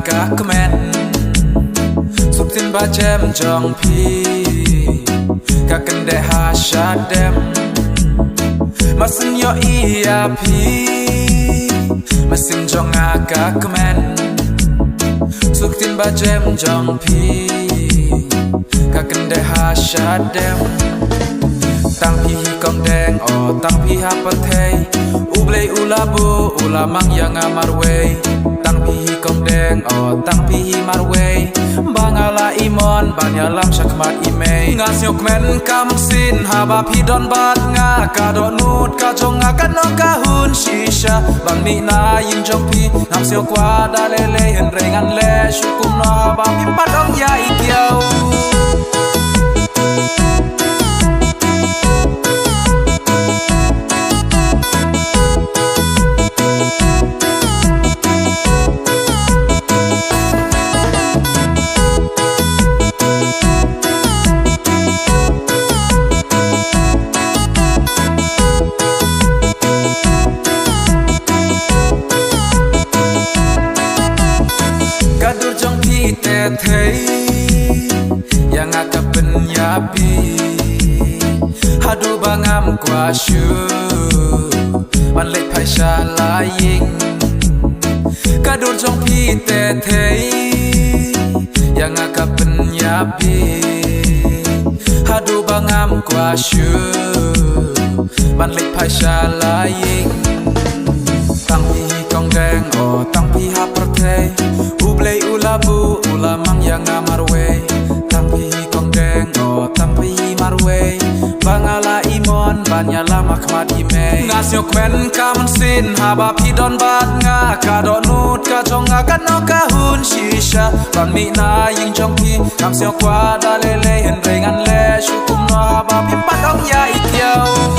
ngagak kemen Subtin bajem jong pi Kakende hasyadem Masin yo iya pi Masin jong ngagak kemen Subtin bajem jong pi Kakende hasyadem Tang pihi kong deng o tang piha patay Ublay ulabu ulamang yang amarway Tang pihi kong deng o tang pihi marway Bangala imon banyalam syakmat imay Ngasyok men kamsin haba pidon bat nga Kado nut kajong akan no kahun shisha Bang ni na yin jong pi Ngasyok wada lele henrengan le Syukum no haba pimpat ong ya ikiau Thấy yang agak penyapi Hadu bangam kwa shu Man lek pai sha laying Kadur jong pi te thấy yang agak penyapi Hadu bangam kwa shu Man lek pai sha laying Tang pi kong deng o tang pi ha pertei Ublay ulabu ulamang yang amarway Tang pihi kong deng o tang pihi marway Bangala imon banyala makmat imay Ngasyok men kamsin haba pidon bat nga Kado nut kajong akan no kahun shisha Ban mi na ying jong pi Kamsyok wada lele henrengan le Syukum no haba pimpat ong ya ikiau